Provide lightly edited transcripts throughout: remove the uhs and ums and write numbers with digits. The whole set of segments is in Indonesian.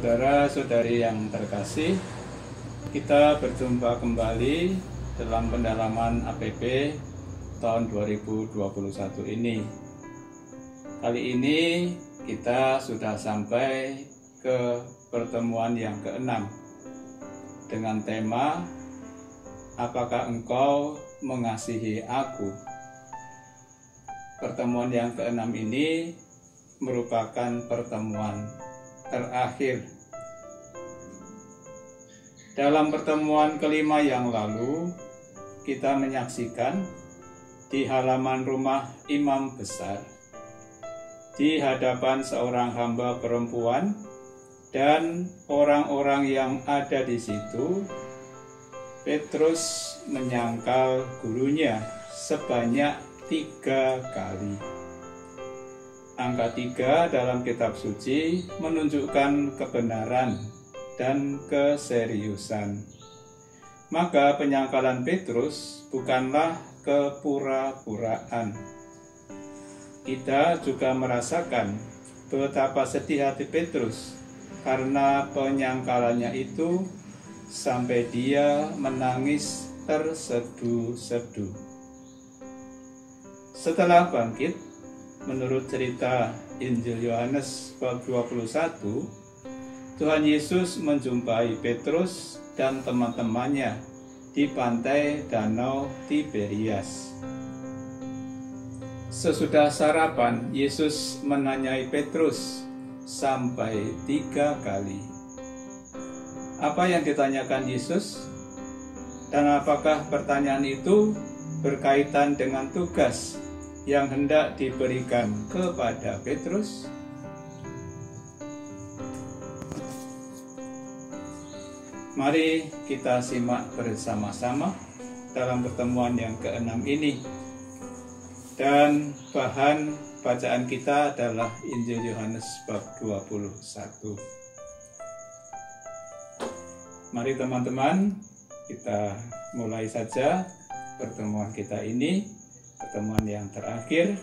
Saudara-saudari yang terkasih, kita berjumpa kembali dalam pendalaman APP tahun 2021 ini. Kali ini kita sudah sampai ke pertemuan yang ke-6 dengan tema "Apakah engkau mengasihi aku?". Pertemuan yang ke-6 ini merupakan pertemuan terakhir. Dalam pertemuan kelima yang lalu, kita menyaksikan di halaman rumah imam besar, di hadapan seorang hamba perempuan dan orang-orang yang ada di situ, Petrus menyangkal gurunya sebanyak 3 kali. Angka 3 dalam kitab suci menunjukkan kebenaran dan keseriusan. Maka penyangkalan Petrus bukanlah kepura-puraan. Kita juga merasakan betapa sedih hati Petrus karena penyangkalannya itu sampai dia menangis terseduh-seduh. Setelah bangkit, menurut cerita Injil Yohanes bab 21, Tuhan Yesus menjumpai Petrus dan teman-temannya di pantai Danau Tiberias. Sesudah sarapan, Yesus menanyai Petrus sampai 3 kali. Apa yang ditanyakan Yesus? Dan apakah pertanyaan itu berkaitan dengan tugas yang hendak diberikan kepada Petrus? Mari kita simak bersama-sama dalam pertemuan yang ke-6 ini. Dan bahan bacaan kita adalah Injil Yohanes bab 21. Mari teman-teman, kita mulai saja pertemuan kita ini, pertemuan yang terakhir,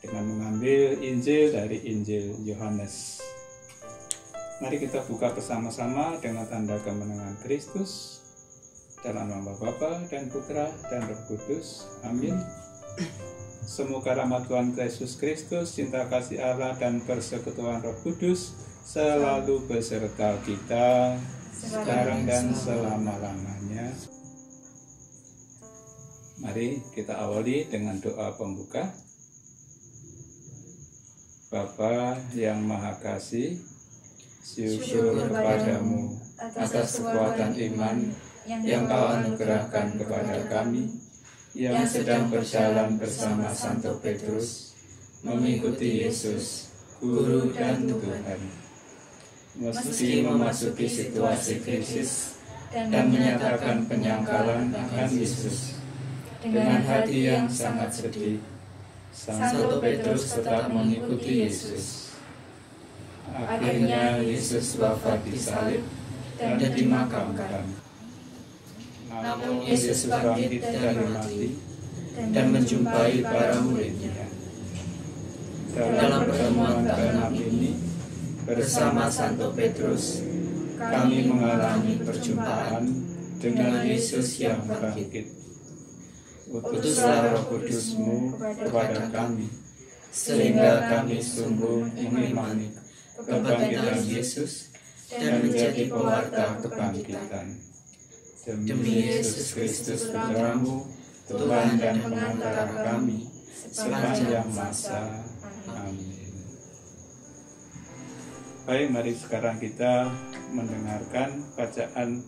dengan mengambil Injil dari Injil Yohanes. Mari kita buka bersama-sama dengan tanda kemenangan Kristus, dalam nama Bapa dan Putra dan Roh Kudus. Amin. Semoga rahmat Tuhan Yesus Kristus, cinta kasih Allah dan persekutuan Roh Kudus selalu beserta kita sekarang dan selama-lamanya. Mari kita awali dengan doa pembuka. Bapa yang Maha Kasih, syukur kepadamu atas kekuatan iman yang Kau anugerahkan kepada kami yang sedang berjalan bersama Santo Petrus mengikuti Yesus, Guru dan Tuhan. Meski memasuki situasi krisis dan menyatakan penyangkalan akan Yesus, dengan hati yang sangat sedih, Santo Petrus tetap mengikuti Yesus. Akhirnya Yesus wafat di salib dan dimakamkan. Namun Yesus bangkit dari mati dan menjumpai para muridnya. Dalam pertemuan ke-6 ini, bersama Santo Petrus, kami mengalami perjumpaan dengan Yesus yang bangkit. Utuslah Roh Kudus-Mu kepada kami, sehingga kami sungguh mengimani kebangkitan Yesus dan menjadi pewarta kebangkitan. Demi Yesus Kristus Putra-Mu, Tuhan dan Pengantara kami, sepanjang masa. Amin. Baik, mari sekarang kita mendengarkan bacaan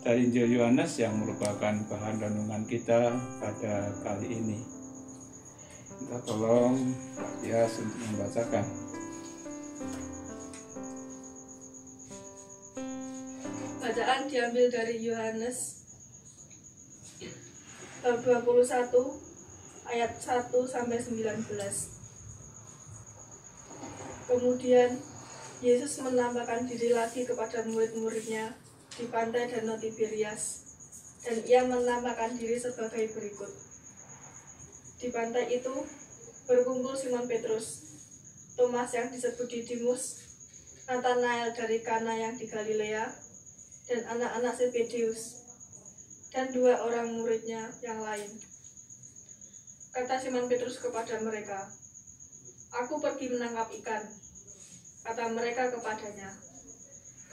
dari Injil Yohanes yang merupakan bahan renungan kita pada kali ini. Kita tolong Matias untuk membacakan. Bacaan diambil dari Yohanes bab 21 ayat 1 sampai 19. Kemudian Yesus menampakkan diri lagi kepada murid-muridnya di pantai Danau Tiberias, dan ia menampakkan diri sebagai berikut. Di pantai itu berkumpul Simon Petrus, Thomas yang disebut Didimus, Nathanael dari Kana yang di Galilea, dan anak-anak Zebedeus, dan 2 orang muridnya yang lain. Kata Simon Petrus kepada mereka, "Aku pergi menangkap ikan." Kata mereka kepadanya,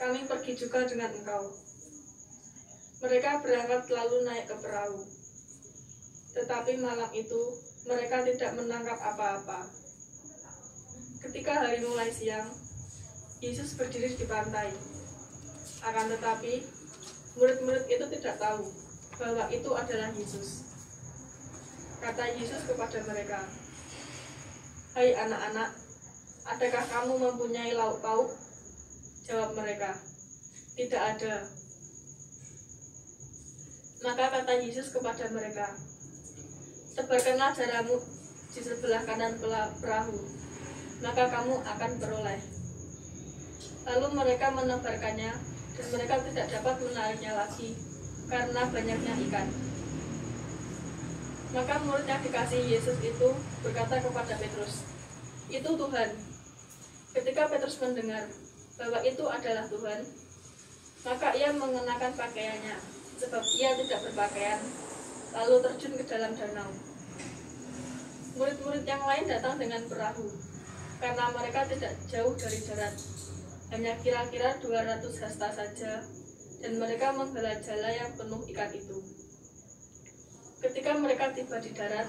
"Kami pergi juga dengan engkau." Mereka berangkat lalu naik ke perahu. Tetapi malam itu mereka tidak menangkap apa-apa. Ketika hari mulai siang, Yesus berdiri di pantai. Akan tetapi, murid-murid itu tidak tahu bahwa itu adalah Yesus. Kata Yesus kepada mereka, "Hai anak-anak, adakah kamu mempunyai lauk pauk?" Jawab mereka, "Tidak ada." Maka kata Yesus kepada mereka, "Sebarkanlah jaramu di sebelah kanan perahu, maka kamu akan beroleh." Lalu mereka menebarkannya, dan mereka tidak dapat menariknya lagi, karena banyaknya ikan. Maka murid yang dikasihi Yesus itu berkata kepada Petrus, "Itu Tuhan." Ketika Petrus mendengar bahwa itu adalah Tuhan, maka ia mengenakan pakaiannya, sebab ia tidak berpakaian, lalu terjun ke dalam danau. Murid-murid yang lain datang dengan perahu, karena mereka tidak jauh dari darat, hanya kira-kira 200 hasta saja, dan mereka menghala jala yang penuh ikan itu. Ketika mereka tiba di darat,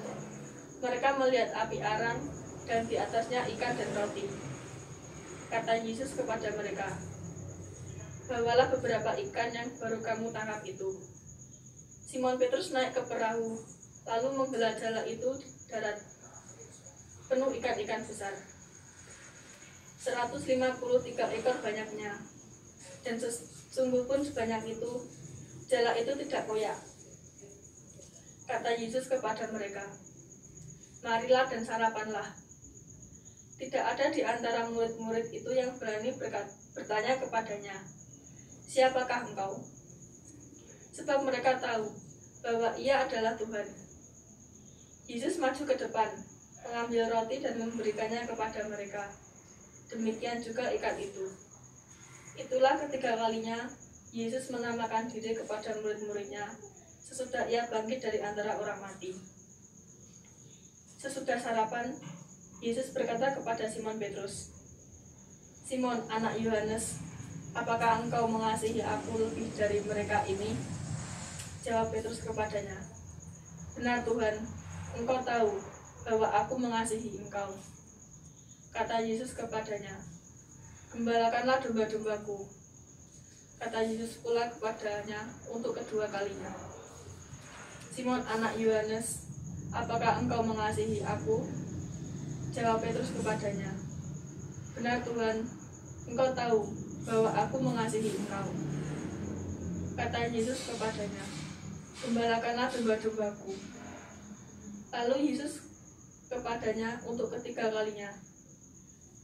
mereka melihat api arang, dan di atasnya ikan dan roti. Kata Yesus kepada mereka, "Bawalah beberapa ikan yang baru kamu tangkap itu." Simon Petrus naik ke perahu, lalu menghala jala itu di darat, penuh ikan-ikan besar. 153 ekor banyaknya, dan sesungguh pun sebanyak itu, jala itu tidak koyak. Kata Yesus kepada mereka, "Marilah dan sarapanlah." Tidak ada di antara murid-murid itu yang berani bertanya kepadanya, "Siapakah engkau?" Sebab mereka tahu bahwa ia adalah Tuhan. Yesus maju ke depan, mengambil roti dan memberikannya kepada mereka. Demikian juga ikan itu. Itulah ketiga kalinya Yesus menamakan diri kepada murid-muridnya sesudah ia bangkit dari antara orang mati. Sesudah sarapan, Yesus berkata kepada Simon Petrus, "Simon, anak Yohanes, apakah engkau mengasihi aku lebih dari mereka ini?" Jawab Petrus kepadanya, "Benar Tuhan, engkau tahu bahwa aku mengasihi engkau." Kata Yesus kepadanya, "Gembalakanlah domba-dombaku." Kata Yesus pula kepadanya untuk kedua kalinya, "Simon, anak Yohanes, apakah engkau mengasihi aku?" Jawab Petrus kepadanya, "Benar Tuhan, engkau tahu bahwa aku mengasihi engkau." Kata Yesus kepadanya, "Gembalakanlah domba-dombaku." Lalu Yesus kepadanya untuk ketiga kalinya,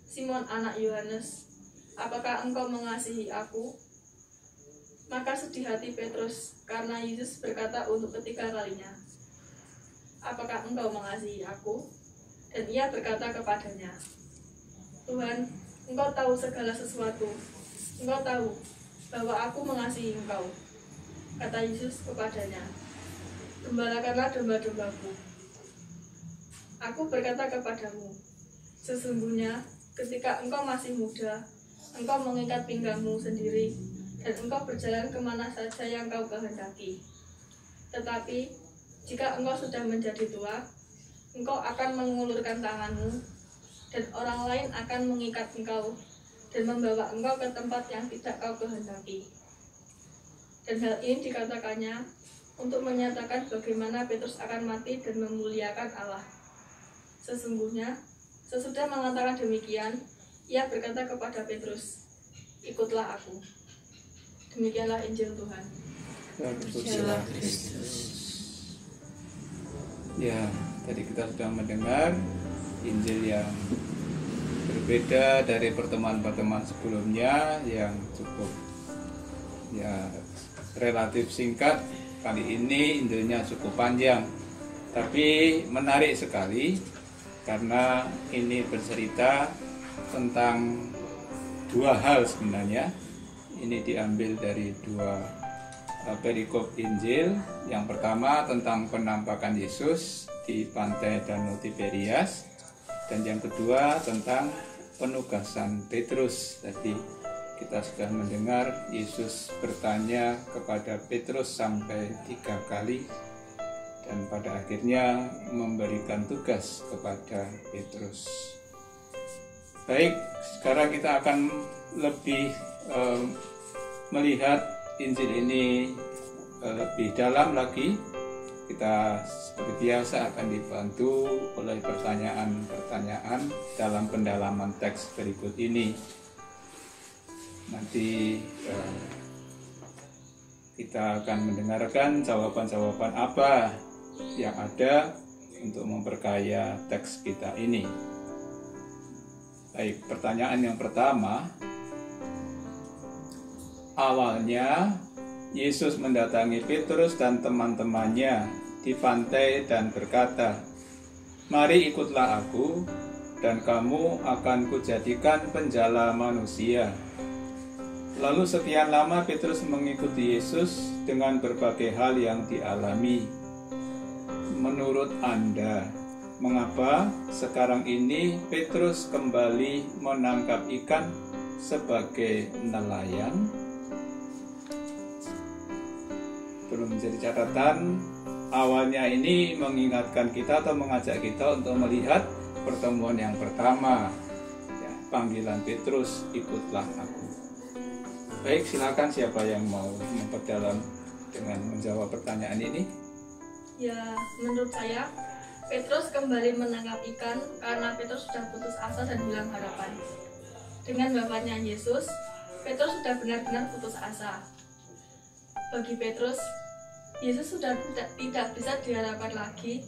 "Simon, anak Yohanes, apakah engkau mengasihi aku?" Maka sedih hati Petrus karena Yesus berkata untuk ketiga kalinya, "Apakah engkau mengasihi aku?" Dan ia berkata kepadanya, "Tuhan, engkau tahu segala sesuatu. Engkau tahu bahwa aku mengasihi engkau." Kata Yesus kepadanya, "Gembalakanlah domba-dombaku. Aku berkata kepadamu, sesungguhnya ketika engkau masih muda, engkau mengikat pinggangmu sendiri, dan engkau berjalan kemana saja yang kau kehendaki. Tetapi, jika engkau sudah menjadi tua, engkau akan mengulurkan tanganmu, dan orang lain akan mengikat engkau, dan membawa engkau ke tempat yang tidak kau kehendaki." Dan hal ini dikatakannya untuk menyatakan bagaimana Petrus akan mati dan memuliakan Allah. Sesungguhnya, sesudah mengatakan demikian, ia berkata kepada Petrus, "Ikutlah aku." Demikianlah Injil Tuhan. Terpujilah Kristus. Ya, tadi kita sudah mendengar Injil yang berbeda dari pertemuan-pertemuan sebelumnya yang cukup relatif singkat. Kali ini Injilnya cukup panjang, tapi menarik sekali karena ini bercerita tentang dua hal sebenarnya. Ini diambil dari dua perikop Injil. Yang pertama tentang penampakan Yesus di pantai Danau Tiberias, dan yang kedua tentang penugasan Petrus. Tadi kita sudah mendengar Yesus bertanya kepada Petrus sampai 3 kali, dan pada akhirnya memberikan tugas kepada Petrus. Baik, sekarang kita akan lebih melihat Injil ini lebih dalam lagi. Kita seperti biasa akan dibantu oleh pertanyaan-pertanyaan dalam pendalaman teks berikut ini. Nanti kita akan mendengarkan jawaban-jawaban apa yang ada untuk memperkaya teks kita ini. Baik, pertanyaan yang pertama. Awalnya Yesus mendatangi Petrus dan teman-temannya di pantai dan berkata, "Mari ikutlah aku, dan kamu akan kujadikan penjala manusia." Lalu sekian lama Petrus mengikuti Yesus dengan berbagai hal yang dialami. Menurut Anda, mengapa sekarang ini Petrus kembali menangkap ikan sebagai nelayan? Perlu menjadi catatan, awalnya ini mengingatkan kita atau mengajak kita untuk melihat pertemuan yang pertama, ya, panggilan Petrus, "Ikutlah aku." Baik, silakan siapa yang mau memperdalam dengan menjawab pertanyaan ini? Ya, menurut saya Petrus kembali menangkap ikan karena Petrus sudah putus asa dan hilang harapan. Dengan bapaknya Yesus, Petrus sudah benar-benar putus asa. Bagi Petrus, Yesus sudah tidak bisa diharapkan lagi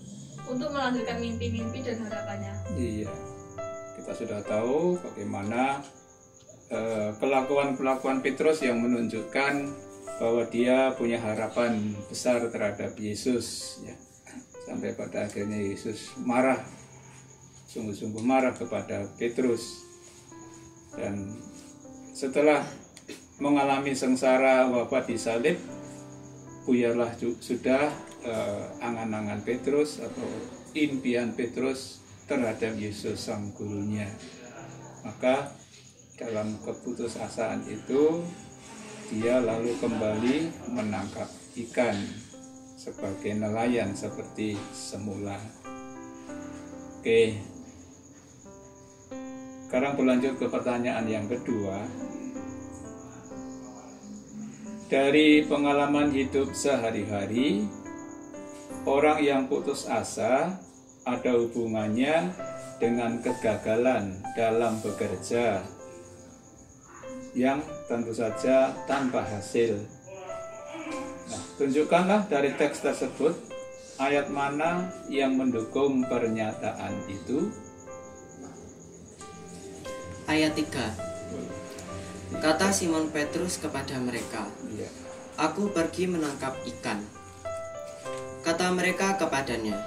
untuk melanjutkan mimpi-mimpi dan harapannya. Iya, kita sudah tahu bagaimana kelakuan-kelakuan Petrus yang menunjukkan bahwa dia punya harapan besar terhadap Yesus, ya. Sampai pada akhirnya Yesus marah, sungguh-sungguh marah kepada Petrus. Dan setelah mengalami sengsara wafat di salib, buyarlah sudah angan-angan Petrus atau impian Petrus terhadap Yesus sang gurunya. Maka dalam keputusasaan itu dia lalu kembali menangkap ikan sebagai nelayan seperti semula. Oke, sekarang berlanjut ke pertanyaan yang kedua. Dari pengalaman hidup sehari-hari, orang yang putus asa ada hubungannya dengan kegagalan dalam bekerja yang tentu saja tanpa hasil. Nah, tunjukkanlah dari teks tersebut ayat mana yang mendukung pernyataan itu. Ayat 3. Kata Simon Petrus kepada mereka, "Aku pergi menangkap ikan." Kata mereka kepadanya,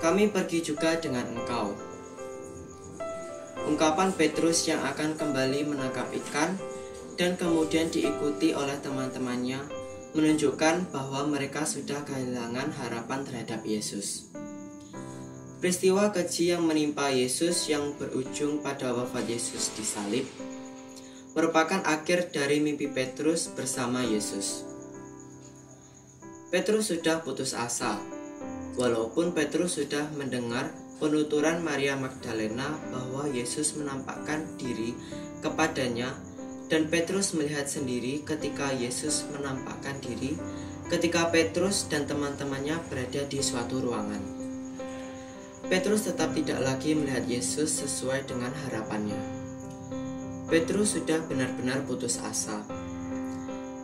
"Kami pergi juga dengan engkau." Ungkapan Petrus yang akan kembali menangkap ikan dan kemudian diikuti oleh teman-temannya menunjukkan bahwa mereka sudah kehilangan harapan terhadap Yesus. Peristiwa keji yang menimpa Yesus yang berujung pada wafat Yesus di salib merupakan akhir dari mimpi Petrus bersama Yesus. Petrus sudah putus asa, walaupun Petrus sudah mendengar penuturan Maria Magdalena bahwa Yesus menampakkan diri kepadanya, dan Petrus melihat sendiri ketika Yesus menampakkan diri ketika Petrus dan teman-temannya berada di suatu ruangan. Petrus tetap tidak lagi melihat Yesus sesuai dengan harapannya. Petrus sudah benar-benar putus asa.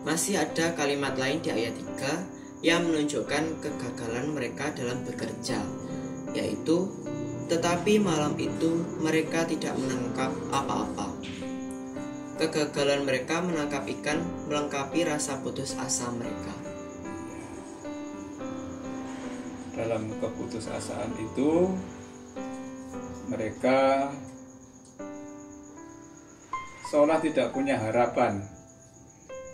Masih ada kalimat lain di ayat 3 yang menunjukkan kegagalan mereka dalam bekerja, yaitu, "Tetapi malam itu mereka tidak menangkap apa-apa." Kegagalan mereka menangkap ikan melengkapi rasa putus asa mereka. Dalam keputusasaan itu mereka seolah tidak punya harapan.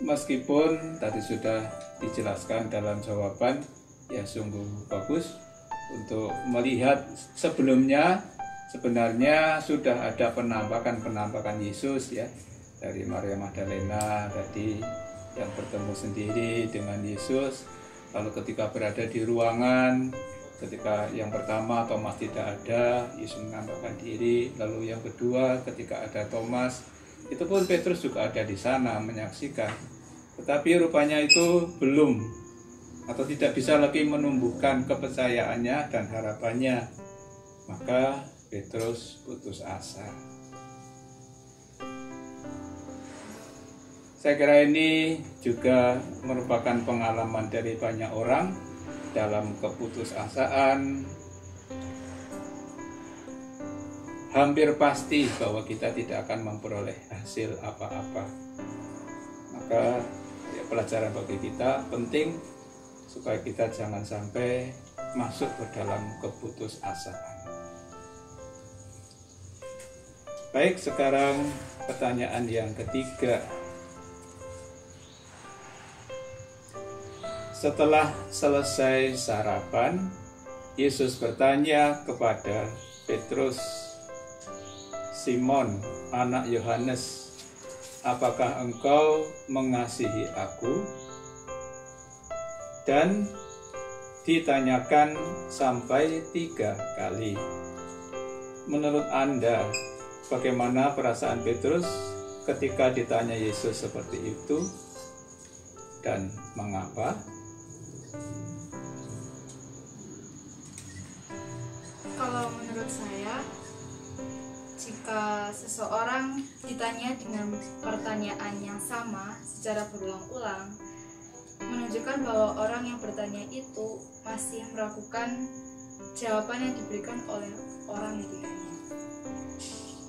Meskipun tadi sudah dijelaskan dalam jawaban yang sungguh bagus untuk melihat sebelumnya sebenarnya sudah ada penampakan Yesus ya, dari Maria Magdalena tadi yang bertemu sendiri dengan Yesus. Lalu ketika berada di ruangan, ketika yang pertama Thomas tidak ada, Yesus menampakkan diri. Lalu yang kedua ketika ada Thomas, itu pun Petrus juga ada di sana menyaksikan. Tetapi rupanya itu belum atau tidak bisa lagi menumbuhkan kepercayaannya dan harapannya. Maka Petrus putus asa. Saya kira ini juga merupakan pengalaman dari banyak orang dalam keputusasaan. Hampir pasti bahwa kita tidak akan memperoleh hasil apa-apa. Maka ya, pelajaran bagi kita penting supaya kita jangan sampai masuk ke dalam keputusasaan. Baik, sekarang pertanyaan yang ketiga. Setelah selesai sarapan, Yesus bertanya kepada Petrus, "Simon, anak Yohanes, apakah engkau mengasihi aku?" Dan ditanyakan sampai 3 kali. Menurut Anda, bagaimana perasaan Petrus ketika ditanya Yesus seperti itu? Dan mengapa? Kalau menurut saya, jika seseorang ditanya dengan pertanyaan yang sama secara berulang-ulang, menunjukkan bahwa orang yang bertanya itu masih meragukan jawaban yang diberikan oleh orang yang ditanya.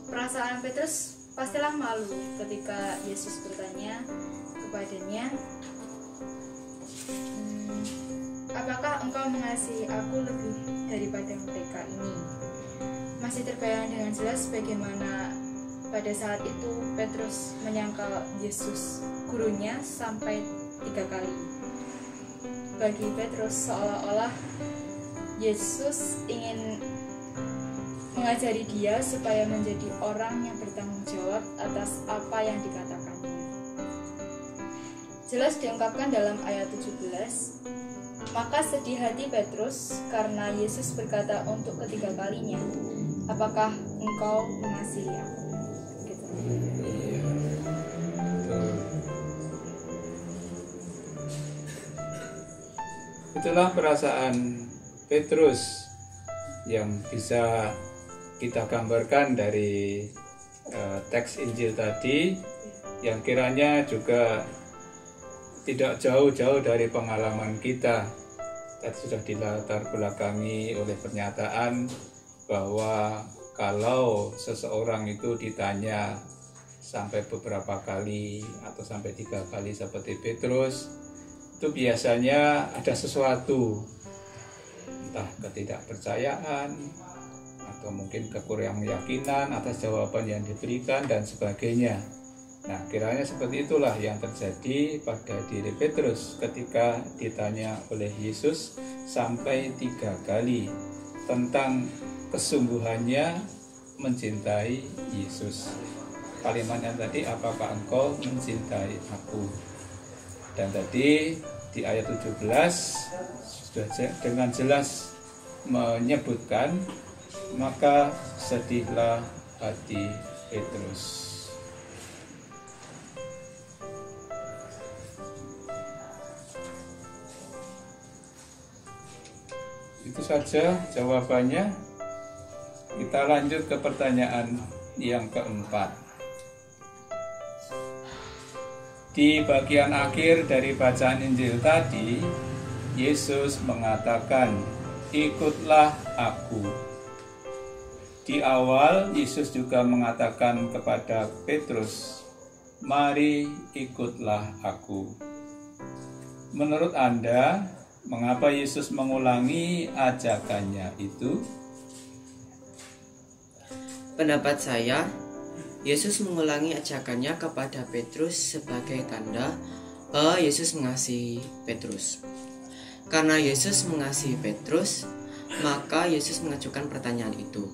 Perasaan Petrus pastilah malu ketika Yesus bertanya kepadanya, "Apakah engkau mengasihi aku lebih daripada mereka ini?" Masih terbayang dengan jelas bagaimana pada saat itu Petrus menyangkal Yesus gurunya sampai 3 kali. Bagi Petrus seolah-olah Yesus ingin mengajari dia supaya menjadi orang yang bertanggung jawab atas apa yang dikatakannya. Jelas diungkapkan dalam ayat 17, "Maka sedih hati Petrus karena Yesus berkata untuk ketiga kalinya, 'Apakah engkau mengasihi aku?'" Gitu. Itulah perasaan Petrus yang bisa kita gambarkan dari teks Injil tadi, yang kiranya juga tidak jauh-jauh dari pengalaman kita. Tadi sudah dilatar belakangi oleh pernyataan bahwa kalau seseorang itu ditanya sampai beberapa kali atau sampai 3 kali seperti Petrus, itu biasanya ada sesuatu, entah ketidakpercayaan atau mungkin kekurang yakinan atas jawaban yang diberikan dan sebagainya. Nah, kiranya seperti itulah yang terjadi pada diri Petrus ketika ditanya oleh Yesus sampai 3 kali tentang kesungguhannya mencintai Yesus. Kalimatnya tadi, "Apakah engkau mencintai aku?" Dan tadi di ayat 17 sudah dengan jelas menyebutkan, "Maka sedihlah hati Petrus." Itu saja jawabannya. Kita lanjut ke pertanyaan yang keempat. Di bagian akhir dari bacaan Injil tadi, Yesus mengatakan, "Ikutlah aku." Di awal, Yesus juga mengatakan kepada Petrus, "Mari ikutlah aku." Menurut Anda, mengapa Yesus mengulangi ajakannya itu? Pendapat saya, Yesus mengulangi ajakannya kepada Petrus sebagai tanda bahwa Yesus mengasihi Petrus. Karena Yesus mengasihi Petrus, maka Yesus mengajukan pertanyaan itu.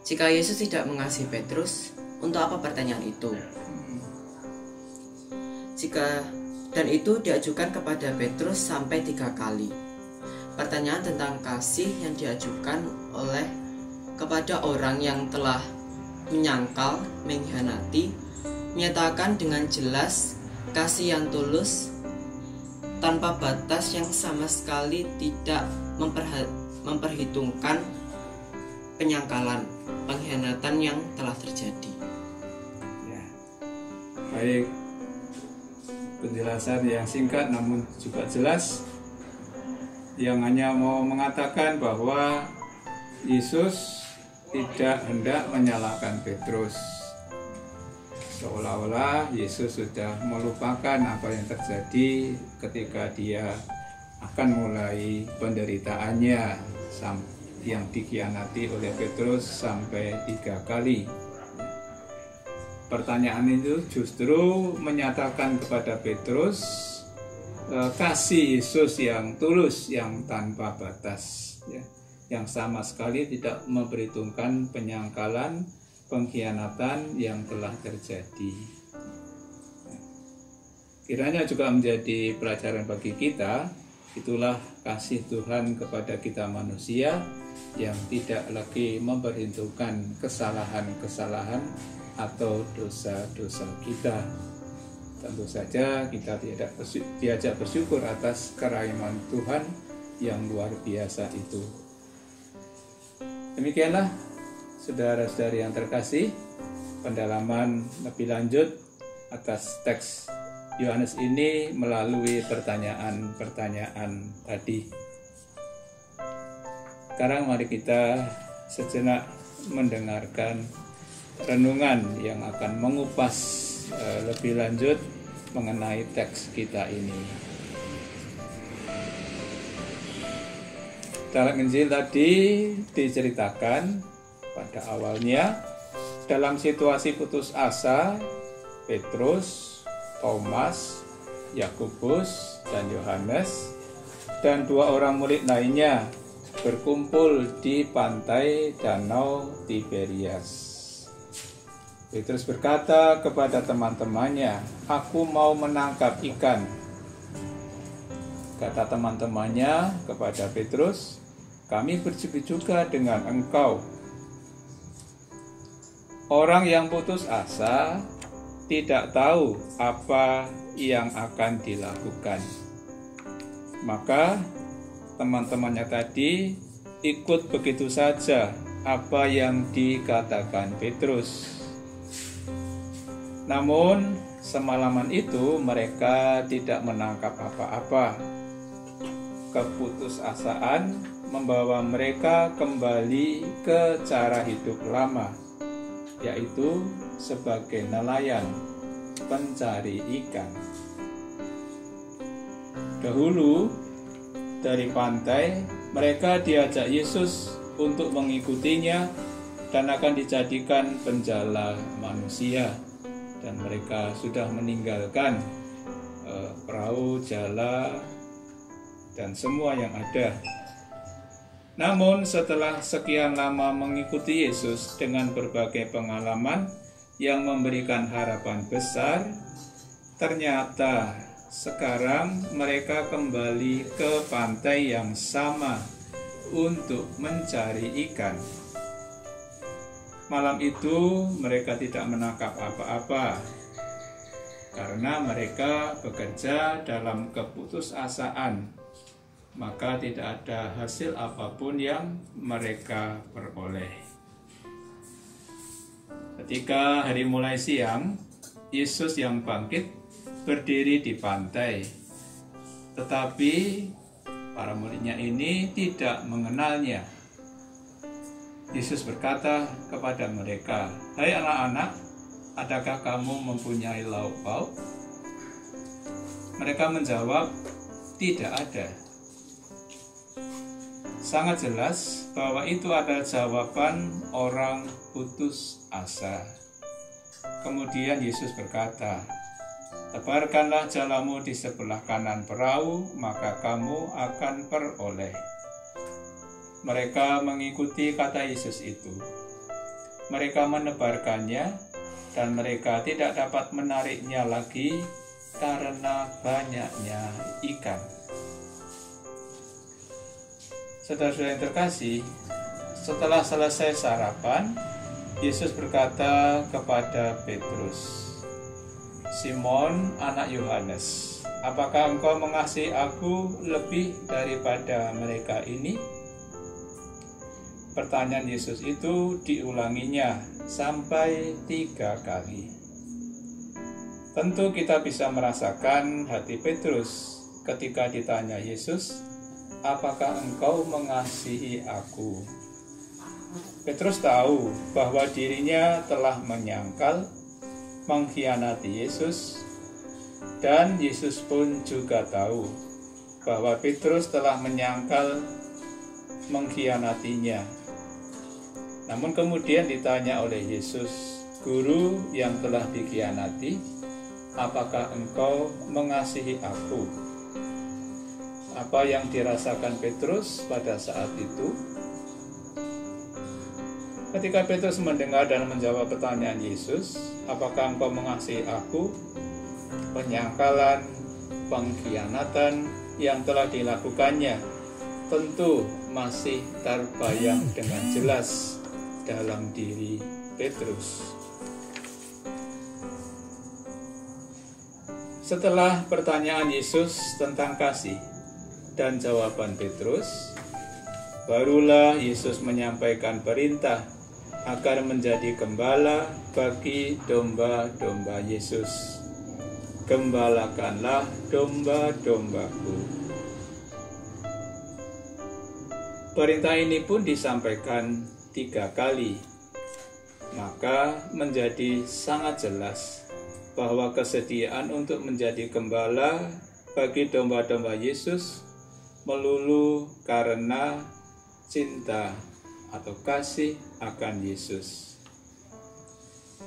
Jika Yesus tidak mengasihi Petrus, untuk apa pertanyaan itu? Dan itu diajukan kepada Petrus sampai 3 kali. Pertanyaan tentang kasih yang diajukan oleh kepada orang yang telah menyangkal, mengkhianati, menyatakan dengan jelas kasih yang tulus tanpa batas yang sama sekali tidak memperhitungkan penyangkalan, pengkhianatan yang telah terjadi. Ya. Baik, penjelasan yang singkat namun juga jelas, yang hanya mau mengatakan bahwa Yesus tidak hendak menyalahkan Petrus. Seolah-olah Yesus sudah melupakan apa yang terjadi ketika dia akan mulai penderitaannya yang dikhianati oleh Petrus sampai 3 kali. Pertanyaan itu justru menyatakan kepada Petrus kasih Yesus yang tulus, yang tanpa batas, yang sama sekali tidak memperhitungkan penyangkalan, pengkhianatan yang telah terjadi. Kiranya juga menjadi pelajaran bagi kita. Itulah kasih Tuhan kepada kita manusia yang tidak lagi memperhitungkan kesalahan-kesalahan atau dosa-dosa kita. Tentu saja kita diajak bersyukur atas kerahiman Tuhan yang luar biasa itu. Demikianlah saudara-saudari yang terkasih, pendalaman lebih lanjut atas teks Yohanes ini melalui pertanyaan-pertanyaan tadi. Sekarang mari kita sejenak mendengarkan renungan yang akan mengupas lebih lanjut mengenai teks kita ini. Dalam Injil tadi diceritakan pada awalnya dalam situasi putus asa, Petrus, Thomas, Yakobus, dan Yohanes dan 2 orang murid lainnya berkumpul di pantai Danau Tiberias. Petrus berkata kepada teman-temannya, "Aku mau menangkap ikan." Kata teman-temannya kepada Petrus, "Kami pergi juga dengan engkau." Orang yang putus asa tidak tahu apa yang akan dilakukan. Maka teman-temannya tadi ikut begitu saja apa yang dikatakan Petrus. Namun semalaman itu mereka tidak menangkap apa-apa. Keputusasaan membawa mereka kembali ke cara hidup lama, yaitu sebagai nelayan pencari ikan. Dahulu dari pantai mereka diajak Yesus untuk mengikutinya dan akan dijadikan penjala manusia. Dan mereka sudah meninggalkan perahu, jala, dan semua yang ada. Namun setelah sekian lama mengikuti Yesus dengan berbagai pengalaman yang memberikan harapan besar, ternyata sekarang mereka kembali ke pantai yang sama untuk mencari ikan. Malam itu mereka tidak menangkap apa-apa karena mereka bekerja dalam keputusasaan, maka tidak ada hasil apapun yang mereka peroleh. Ketika hari mulai siang, Yesus yang bangkit berdiri di pantai, tetapi para muridnya ini tidak mengenalnya. Yesus berkata kepada mereka, "Hai anak-anak, adakah kamu mempunyai lauk pauk?" Mereka menjawab, "Tidak ada." Sangat jelas bahwa itu adalah jawaban orang putus asa. Kemudian Yesus berkata, "Tebarkanlah jalamu di sebelah kanan perahu, maka kamu akan peroleh." Mereka mengikuti kata Yesus itu. Mereka menebarkannya, dan mereka tidak dapat menariknya lagi karena banyaknya ikan. Saudara-saudara yang terkasih, setelah selesai sarapan, Yesus berkata kepada Petrus, "Simon, anak Yohanes, apakah engkau mengasihi aku lebih daripada mereka ini?" Pertanyaan Yesus itu diulanginya sampai 3 kali. Tentu kita bisa merasakan hati Petrus ketika ditanya Yesus, "Apakah engkau mengasihi aku?" Petrus tahu bahwa dirinya telah menyangkal, mengkhianati Yesus, dan Yesus pun juga tahu bahwa Petrus telah menyangkal, mengkhianatinya. Namun kemudian ditanya oleh Yesus, "Guru yang telah dikhianati, apakah engkau mengasihi aku?" Apa yang dirasakan Petrus pada saat itu? Ketika Petrus mendengar dan menjawab pertanyaan Yesus, "Apakah engkau mengasihi aku?" Penyangkalan, pengkhianatan yang telah dilakukannya tentu masih terbayang dengan jelas dalam diri Petrus. Setelah pertanyaan Yesus tentang kasih dan jawaban Petrus, barulah Yesus menyampaikan perintah agar menjadi gembala bagi domba-domba Yesus. "Gembalakanlah domba-dombaku." Perintah ini pun disampaikan 3 kali, maka menjadi sangat jelas bahwa kesediaan untuk menjadi gembala bagi domba-domba Yesus melulu karena cinta atau kasih akan Yesus.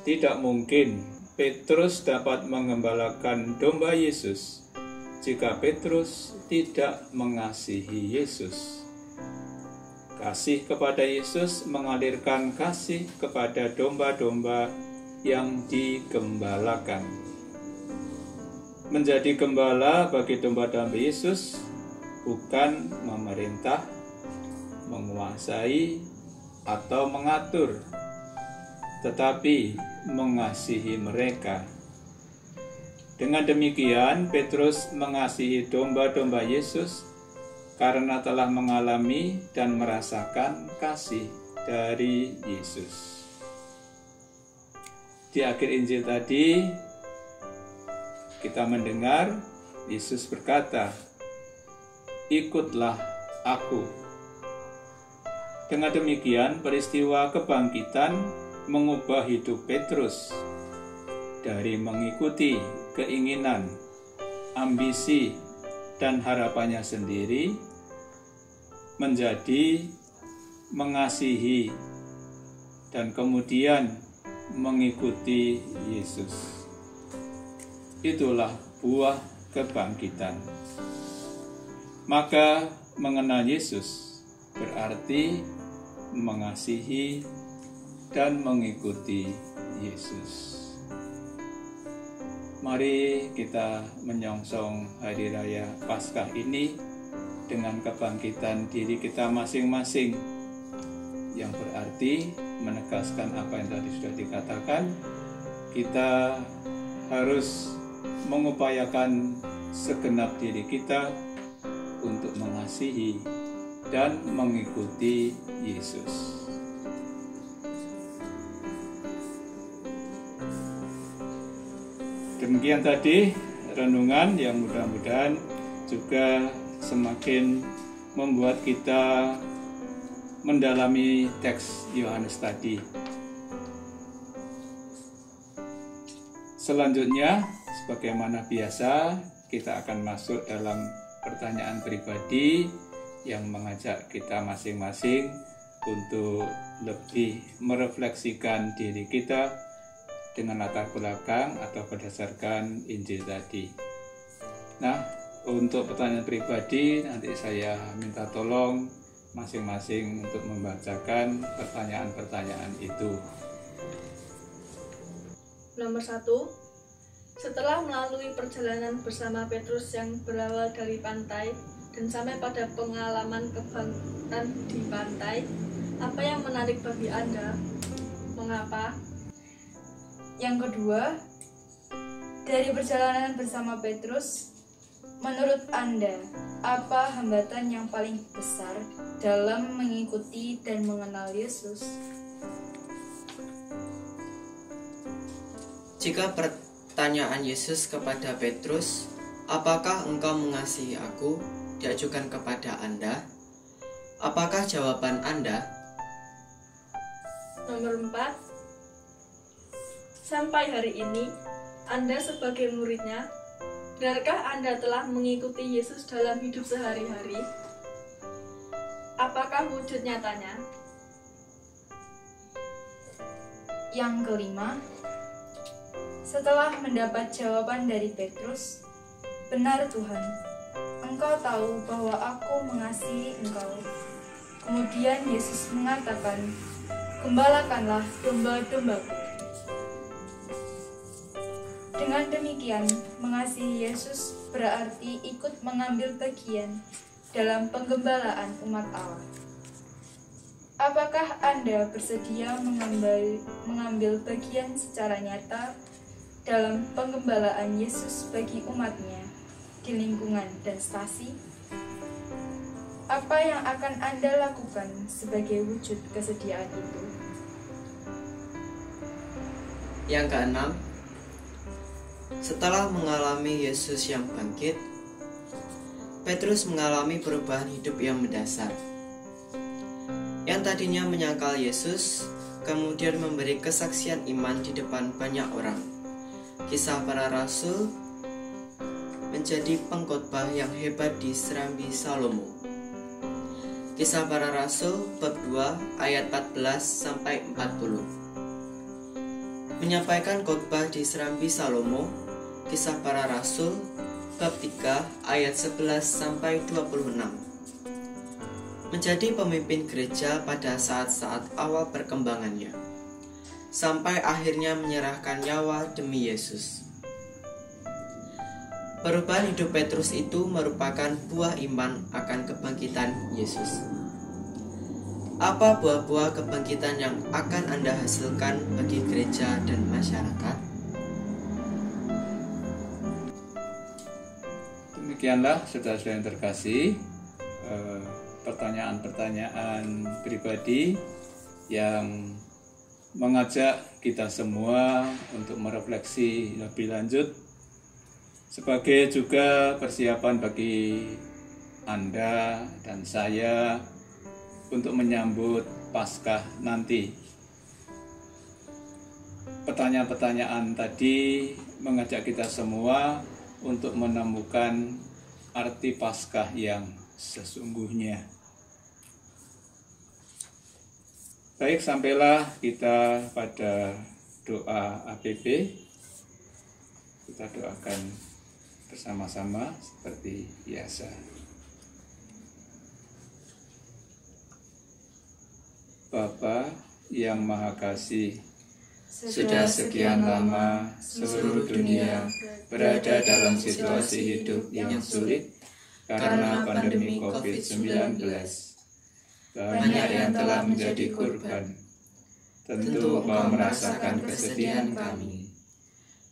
Tidak mungkin Petrus dapat mengembalakan domba Yesus jika Petrus tidak mengasihi Yesus. Kasih kepada Yesus mengalirkan kasih kepada domba-domba yang digembalakan. Menjadi gembala bagi domba-domba Yesus bukan memerintah, menguasai, atau mengatur, tetapi mengasihi mereka. Dengan demikian, Petrus mengasihi domba-domba Yesus karena telah mengalami dan merasakan kasih dari Yesus. Di akhir Injil tadi, kita mendengar Yesus berkata, "Ikutlah aku." Dengan demikian, peristiwa kebangkitan mengubah hidup Petrus dari mengikuti keinginan, ambisi, dan harapannya sendiri menjadi mengasihi dan kemudian mengikuti Yesus. Itulah buah kebangkitan. Maka mengenal Yesus berarti mengasihi dan mengikuti Yesus. Mari kita menyongsong hari raya Paskah ini dengan kebangkitan diri kita masing-masing, yang berarti menegaskan apa yang tadi sudah dikatakan. Kita harus mengupayakan segenap diri kita untuk mengasihi dan mengikuti Yesus. Demikian tadi renungan yang mudah-mudahan juga semakin membuat kita mendalami teks Yohanes tadi. Selanjutnya, sebagaimana biasa, kita akan masuk dalam pertanyaan pribadi yang mengajak kita masing-masing untuk lebih merefleksikan diri kita dengan latar belakang atau berdasarkan Injil tadi. Nah, untuk pertanyaan pribadi nanti saya minta tolong masing-masing untuk membacakan pertanyaan-pertanyaan itu. Nomor 1. Setelah melalui perjalanan bersama Petrus yang berawal dari pantai dan sampai pada pengalaman kebangkitan di pantai, apa yang menarik bagi Anda? Mengapa? Yang kedua, dari perjalanan bersama Petrus, menurut Anda, apa hambatan yang paling besar dalam mengikuti dan mengenal Yesus? Jika pertanyaan Yesus kepada Petrus, apakah engkau mengasihi aku, diajukan kepada Anda, apakah jawaban Anda? Nomor 4. Sampai hari ini, Anda sebagai muridnya, benarkah Anda telah mengikuti Yesus dalam hidup sehari-hari? Apakah wujud nyatanya? Yang kelima, setelah mendapat jawaban dari Petrus, "Benar Tuhan, Engkau tahu bahwa aku mengasihi Engkau." Kemudian Yesus mengatakan, "Gembalakanlah domba-dombaku." Dengan demikian, mengasihi Yesus berarti ikut mengambil bagian dalam penggembalaan umat Allah. Apakah Anda bersedia mengambil bagian secara nyata dalam penggembalaan Yesus bagi umatnya di lingkungan dan stasi? Apa yang akan Anda lakukan sebagai wujud kesediaan itu? Yang keenam, setelah mengalami Yesus yang bangkit, Petrus mengalami perubahan hidup yang mendasar. Yang tadinya menyangkal Yesus, kemudian memberi kesaksian iman di depan banyak orang. Kisah Para Rasul menjadi pengkhotbah yang hebat di Serambi Salomo. Kisah Para Rasul bab 2 ayat 14-40. Menyampaikan khotbah di Serambi Salomo. Kisah Para Rasul bab 3 ayat 11-26. Menjadi pemimpin gereja pada saat-saat awal perkembangannya, sampai akhirnya menyerahkan nyawa demi Yesus. Perubahan hidup Petrus itu merupakan buah iman akan kebangkitan Yesus. Apa buah-buah kebangkitan yang akan Anda hasilkan bagi gereja dan masyarakat? Demikianlah saudara-saudara yang terkasih, pertanyaan-pertanyaan pribadi yang mengajak kita semua untuk merefleksi lebih lanjut, sebagai juga persiapan bagi Anda dan saya untuk menyambut Paskah nanti. Pertanyaan-pertanyaan tadi mengajak kita semua untuk menemukan arti Paskah yang sesungguhnya. Baik, sampailah kita pada doa APP. Kita doakan bersama-sama seperti biasa. Bapa yang Maha Kasih, sudah sekian lama seluruh dunia berada dalam situasi hidup yang sulit karena pandemi COVID-19. Banyak yang telah menjadi korban. Tentu Engkau merasakan kesedihan kami.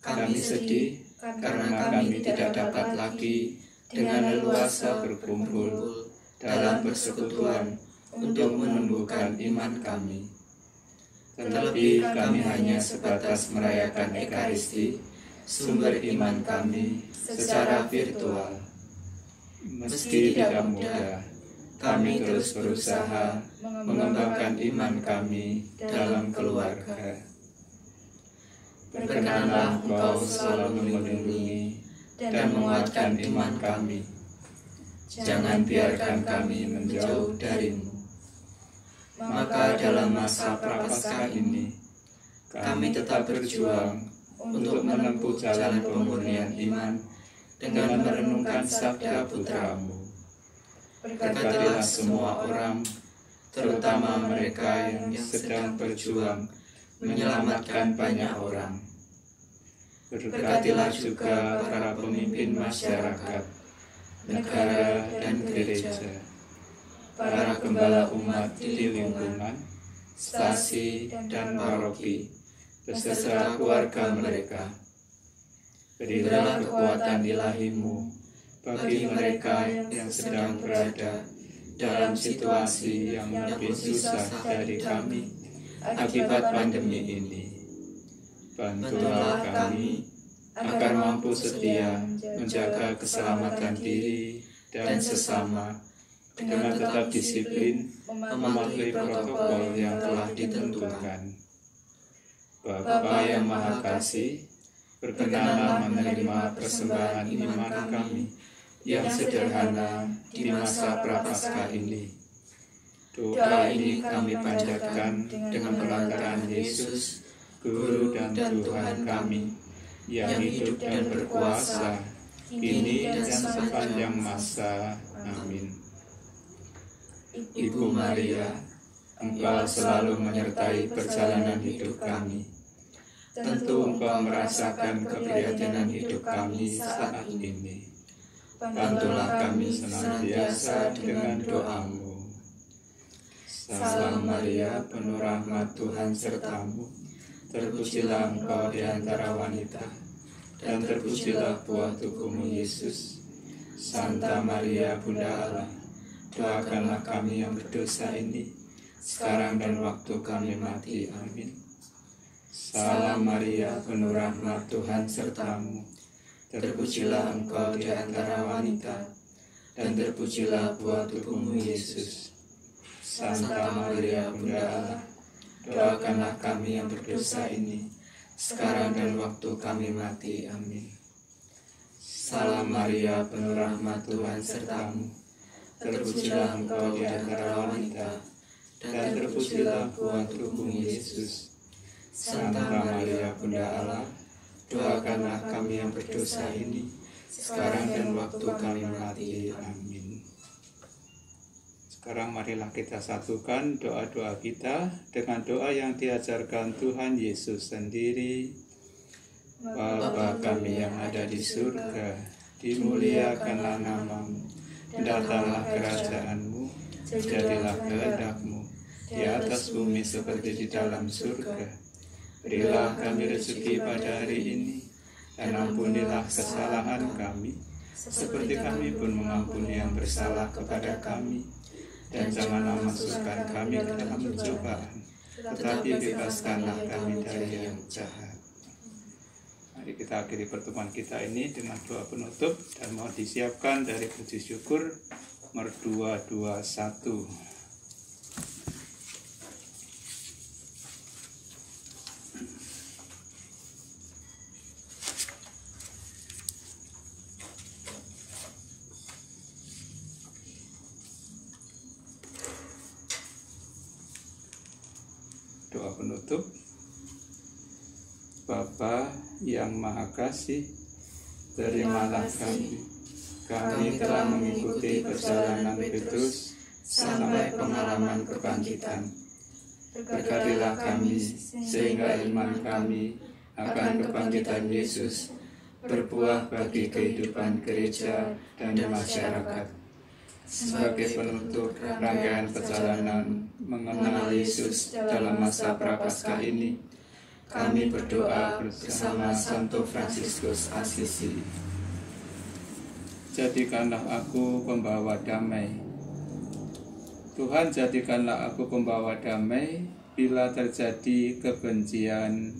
Kami sedih karena kami tidak dapat lagi dengan leluasa berkumpul dalam persekutuan untuk menumbuhkan iman kami. Terlebih kami hanya sebatas merayakan Ekaristi, sumber iman kami, secara virtual. Meski tidak mudah, kami terus berusaha mengembangkan iman kami dalam keluarga. Berkenanlah Engkau selalu melindungi dan menguatkan iman kami. Jangan biarkan kami menjauh dari-Mu. Maka dalam masa Prapaskah ini, kami tetap berjuang untuk menempuh jalan pemurnian iman dengan merenungkan sabda Putra-Mu. Berkatilah semua orang, terutama mereka yang sedang berjuang menyelamatkan banyak orang. Berkatilah juga para pemimpin masyarakat, negara, dan gereja, para gembala umat di lingkungan, stasi, dan paroki, beserta keluarga mereka. Berilah kekuatan ilahi-Mu bagi mereka yang sedang berada dalam situasi yang lebih susah dari kami akibat pandemi ini. Bantulah kami agar mampu setia menjaga keselamatan diri dan sesama dengan tetap disiplin mematuhi protokol yang telah ditentukan. Bapa yang Maha Kasih, berkenanlah menerima persembahan iman kami yang sederhana di masa Prapaskah ini. Doa ini kami panjatkan dengan perantaraan Yesus, Guru dan Tuhan kami, yang hidup dan berkuasa, kini dan sepanjang masa. Amin. Ibu Maria, Engkau selalu menyertai perjalanan hidup kami. Tentu Engkau merasakan keprihatinan hidup kami saat ini. Bantulah kami senantiasa dengan doa-Mu. Salam Maria, penuh rahmat Tuhan serta-Mu. Terpujilah Engkau di antara wanita, dan terpujilah buah tubuh-Mu Yesus. Santa Maria, Bunda Allah, doakanlah kami yang berdosa ini, sekarang dan waktu kami mati. Amin. Salam Maria, penuh rahmat Tuhan serta-Mu. Terpujilah Engkau di antara wanita, dan terpujilah buah tubuh-Mu Yesus. Santa Maria, Bunda Allah, doakanlah kami yang berdosa ini, sekarang dan waktu kami mati. Amin. Salam Maria, penuh rahmat Tuhan serta-Mu. Terpujilah Engkau di antara wanita, dan terpujilah buah tubuh-Mu Yesus. Santa Maria, Bunda Allah, doakanlah kami yang berdosa ini, sekarang dan waktu kami mati. Amin. Sekarang marilah kita satukan doa-doa kita dengan doa yang diajarkan Tuhan Yesus sendiri. Bapa kami yang ada di surga, dimuliakanlah nama-Mu, datanglah kerajaan-Mu, jadilah kehendak-Mu di atas bumi seperti di dalam surga. Berilah kami rezeki pada hari ini, dan ampunilah kesalahan kami, seperti kami pun mengampuni yang bersalah kepada kami. Dan janganlah masukkan kami ke dalam pencobaan, tetapi bebaskanlah kami dari yang jahat. Mari kita akhiri pertemuan kita ini dengan doa penutup, dan mohon disiapkan dari puji syukur nomor 221. Doa penutup. Bapa yang Maha Kasih, terimalah kami. Kami telah mengikuti perjalanan Petrus sampai pengalaman kebangkitan. Berkatilah kami sehingga iman kami akan kebangkitan Yesus berbuah bagi kehidupan gereja dan masyarakat. Sebagai penutup rangkaian perjalanan mengenal Yesus dalam masa Prapaskah ini, kami berdoa bersama Santo Fransiskus Assisi. Jadikanlah aku pembawa damai. Tuhan, jadikanlah aku pembawa damai bila terjadi kebencian.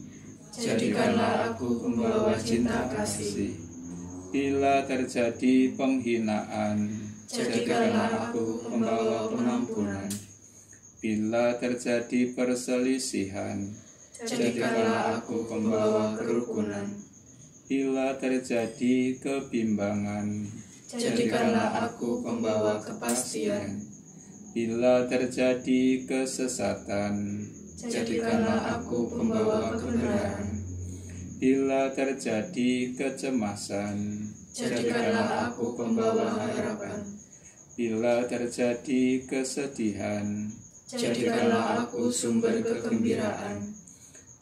Jadikanlah aku pembawa cinta kasih bila terjadi penghinaan. Jadikanlah aku pembawa pengampunan bila terjadi perselisihan. Jadikanlah aku pembawa kerukunan bila terjadi kebimbangan. Jadikanlah aku pembawa kepastian bila terjadi kesesatan. jadikanlah aku pembawa kebenaran. Bila terjadi kecemasan, jadikanlah aku pembawa harapan. Bila terjadi kesedihan, jadikanlah aku sumber kegembiraan.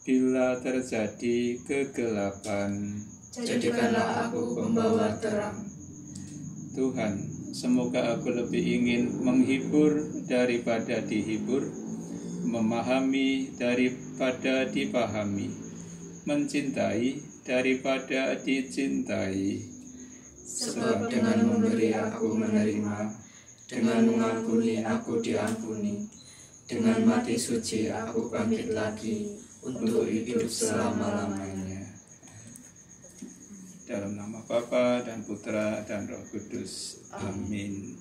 Bila terjadi kegelapan, jadikanlah aku pembawa terang. Tuhan, semoga aku lebih ingin menghibur daripada dihibur, memahami daripada dipahami, mencintai daripada dicintai. Sebab dengan memberi aku menerima, dengan mengampuni aku diampuni, dengan mati suci aku bangkit lagi untuk hidup selama-lamanya. Dalam nama Bapa dan Putra dan Roh Kudus. Amin.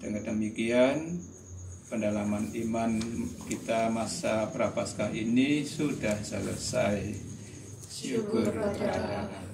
Dengan demikian, pendalaman iman kita masa Prapaskah ini sudah selesai. Syukur kepada Allah.